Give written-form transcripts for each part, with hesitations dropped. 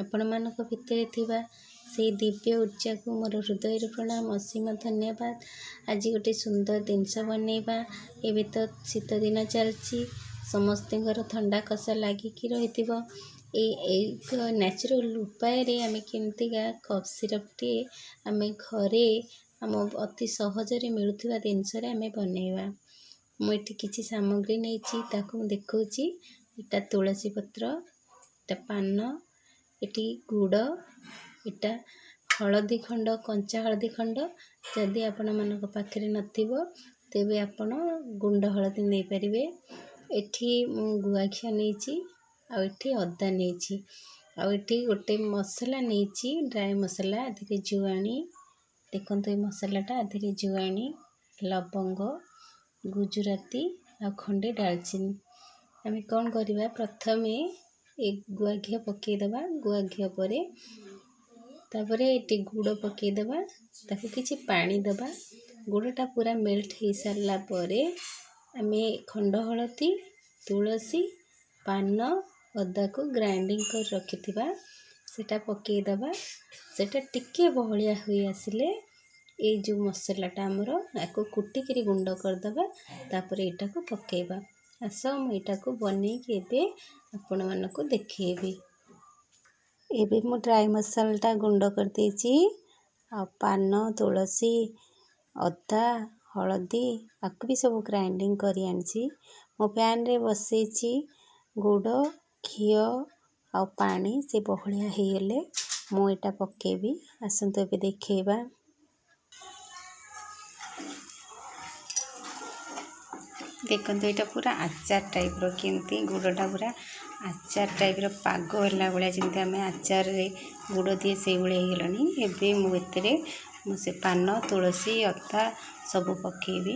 ଆପଣମାନଙ୍କ ଭିତରେ ଥିବା ସେଇ ଦିବ୍ୟ ऊर्जाକୁ ମୋର ହୃଦୟରୁ ପ୍ରଣାମ, ଅସୀମ ଧନ୍ୟବାଦ। ଆଜି ଗୋଟେ ସୁନ୍ଦର ଜିନିଷ ବନେଇବା। ଏବେ ତ ଶୀତ ଦିନ ଚାଲିଛି, ସମସ୍ତଙ୍କର ଥଣ୍ଡା କଷା ଲାଗିକି ରହିଥିବ। ଏକ ନ୍ୟାଚୁରାଲ ଉପାୟରେ ଆମେ କେମିତିକା କଫ୍ ସିରପ୍ଟିଏ ଆମେ ଘରେ ଆମ ଅତି ସହଜରେ ମିଳୁଥିବା ଜିନିଷରେ ଆମେ ବନେଇବା। ମୁଁ ଏଠି କିଛି ସାମଗ୍ରୀ ନେଇଛି, ତାକୁ ମୁଁ ଦେଖାଉଛି। ଏଟା ତୁଳସୀ ପତ୍ର, ଏଟା ପାନ, ଏଠି ଗୁଡ଼, ଏଟା ହଳଦୀ ଖଣ୍ଡ, କଞ୍ଚା ହଳଦୀ ଖଣ୍ଡ। ଯଦି ଆପଣମାନଙ୍କ ପାଖରେ ନଥିବ ତେବେ ଆପଣ ଗୁଣ୍ଡ ହଳଦୀ ନେଇପାରିବେ। ଏଠି ମୁଁ ଗୁଆ ଘିଅ ନେଇଛି, ଆଉ ଏଠି ଅଦା ନେଇଛି, ଆଉ ଏଠି ଗୋଟେ ମସଲା ନେଇଛି, ଡ୍ରାଏ ମସଲା। ଏଥିରେ ଜୁଆଣି, ଦେଖନ୍ତୁ ଏ ମସଲାଟା, ଏଥିରେ ଜୁଆଣି, ଲବଙ୍ଗ, ଗୁଜୁରାତି ଆଉ ଖଣ୍ଡେ ଡାଲଚିନି। ଆମେ କ'ଣ କରିବା, ପ୍ରଥମେ ଏ ଗୁଆ ଘିଅ ପକାଇଦେବା। ଗୁଆ ଘିଅ ପରେ ତାପରେ ଏଠି ଗୁଡ଼ ପକାଇଦେବା, ତାକୁ କିଛି ପାଣି ଦେବା। ଗୁଡ଼ଟା ପୁରା ମେଲ୍ଟ ହେଇସାରିଲା ପରେ ଆମେ ଖଣ୍ଡ ହଳଦୀ, ତୁଳସୀ, ପାନ, ଅଦାକୁ ଗ୍ରାଇଣ୍ଡିଙ୍ଗ କରି ରଖିଥିବା ସେଟା ପକାଇଦେବା। ସେଟା ଟିକେ ବହଳିଆ ହୋଇ ଆସିଲେ ଏଇ ଯେଉଁ ମସଲାଟା ଆମର, ଆକୁ କୁଟିକିରି ଗୁଣ୍ଡ କରିଦେବା। ତାପରେ ଏଟାକୁ ପକାଇବା। ଆସ ମୁଁ ଏଟାକୁ ବନେଇକି ଏବେ ଆପଣମାନଙ୍କୁ ଦେଖେଇବି। ଏବେ ମୁଁ ଡ୍ରାଏ ମସଲାଟା ଗୁଣ୍ଡ କରିଦେଇଛି, ଆଉ ପାନ, ତୁଳସୀ, ଅଦା, ହଳଦୀ ଆକୁ ବି ସବୁ ଗ୍ରାଇଣ୍ଡିଙ୍ଗ କରି ଆଣିଛି। ମୋ ପ୍ୟାନ୍ରେ ବସେଇଛି ଗୁଡ଼, ଘିଅ ଆଉ ପାଣି। ସେ ବହଳିଆ ହେଇଗଲେ ମୁଁ ଏଟା ପକାଇବି। ଆସନ୍ତୁ ଏବେ ଦେଖେଇବା। ଦେଖନ୍ତୁ ଏଇଟା ପୁରା ଆଚାର ଟାଇପ୍ର, କେମିତି ଗୁଡ଼ଟା ପୁରା ଆଚାର ଟାଇପ୍ର ପାଗ ହେଲା ଭଳିଆ, ଯେମିତି ଆମେ ଆଚାରରେ ଗୁଡ଼ ଦିଏ ସେଇଭଳିଆ ହେଇଗଲାଣି। ଏବେ ମୁଁ ଏଥିରେ ସେ ପାନ, ତୁଳସୀ, ଅଦା ସବୁ ପକାଇବି।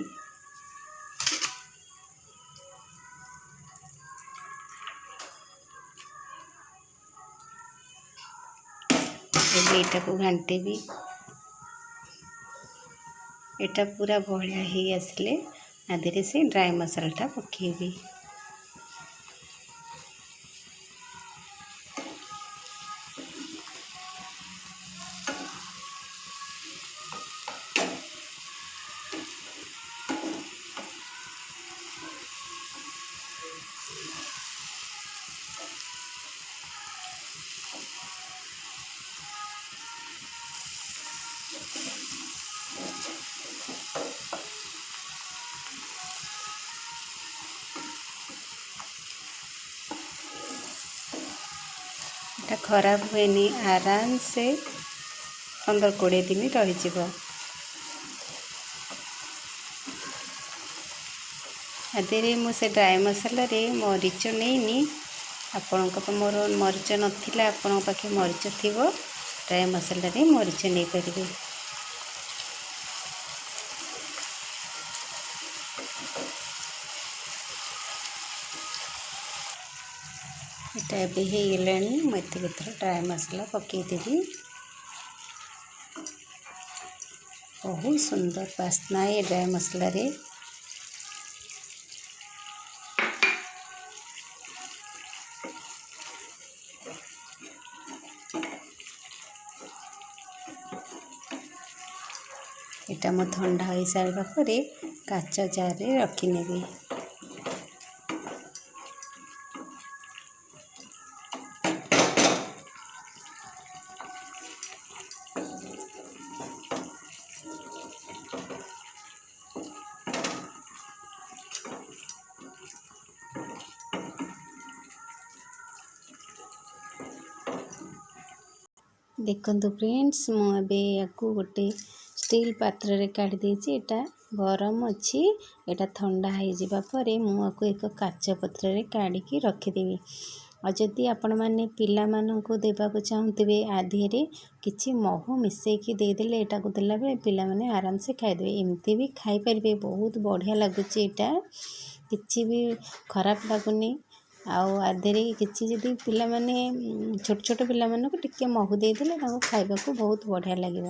ଏବେ ଏଇଟାକୁ ଘାଣ୍ଟିବି। ଏଟା ପୁରା ବହଳିଆ ହେଇ ଆସିଲେ ତା ଦେହରେ ସେ ଡ୍ରାଏ ମସଲାଟା ପକାଇବି। এটা ଖରାପ ହୁଏନି, ଆରାମସେ 15-20 ଦିନ ରହିଯିବ। ଆଦେହରେ ମୁଁ ସେ ଡ୍ରାଏ ମସଲାରେ ମରିଚ ନେଇନି। ଆପଣଙ୍କ ମୋର ମରିଚ ନଥିଲା, ଆପଣଙ୍କ ପାଖେ ମରିଚ ଥିବ, ଡ୍ରାଏ ମସଲାରେ ମରିଚ ନେଇପାରିବେ। এটা ଏବେ ହେଇଗଲାଣି। ମୁଁ ଏତିକି ଥର ଡ୍ରାଏ ମସଲା ପକାଇଦେବି। ବହୁତ ସୁନ୍ଦର ବାସ୍ନା ଏ ଡ୍ରାଏ ମସଲାରେ। এটা ମୁଁ ଥଣ୍ଡା ହୋଇସାରିବା ପରେ କାଚ ଜାରରେ ରଖିନେବି। ଦେଖନ୍ତୁ ଫ୍ରେଣ୍ଡସ୍, ମୁଁ ଏବେ ୟାକୁ ଗୋଟେ ଷ୍ଟିଲ୍ ପାତ୍ରରେ କାଢ଼ି ଦେଇଛି। ଏଟା ଗରମ ଅଛି। ଏଟା ଥଣ୍ଡା ହେଇଯିବା ପରେ ମୁଁ ୟାକୁ ଏକ କାଚ ପାତ୍ରରେ କାଢ଼ିକି ରଖିଦେବି। ଆଉ ଯଦି ଆପଣମାନେ ପିଲାମାନଙ୍କୁ ଦେବାକୁ ଚାହୁଁଥିବେ, ଆଧିରେ କିଛି ମହୁ ମିଶାଇକି ଦେଇଦେଲେ, ଏଟାକୁ ଦେଲାବେଳେ ପିଲାମାନେ ଆରାମସେ ଖାଇଦେବେ। ଏମିତି ବି ଖାଇପାରିବେ, ବହୁତ ବଢ଼ିଆ ଲାଗୁଛି। ଏଇଟା କିଛି ବି ଖରାପ ଲାଗୁନି। ଆଉ ଆଦେହରେ କିଛି ଯଦି ପିଲାମାନେ ଛୋଟ ଛୋଟ ପିଲାମାନଙ୍କୁ ଟିକେ ମହୁ ଦେଇଦେଲେ ତାଙ୍କୁ ଖାଇବାକୁ ବହୁତ ବଢ଼ିଆ ଲାଗିବ।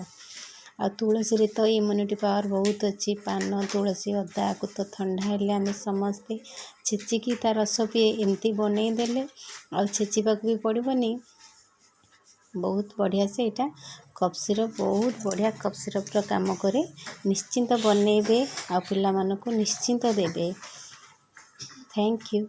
ଆଉ ତୁଳସୀରେ ତ ଇମ୍ୟୁନିଟି ପାୱାର ବହୁତ ଅଛି। ପାନ, ତୁଳସୀ, ଅଦାକୁ ତ ଥଣ୍ଡା ହେଲେ ଆମେ ସମସ୍ତେ ଛେଚିକି ତା ରସ ପିଏ। ଏମିତି ବନେଇ ଦେଲେ ଆଉ ଛେଚିବାକୁ ବି ପଡ଼ିବନି। बहुत बढ़िया से यहाँ कफ सिरप बहुत बढ़िया कफ सिरप्र काम करे। निश्चिंत बनइबे आ पिला मानकु निश्चिंत देबे। Thank you.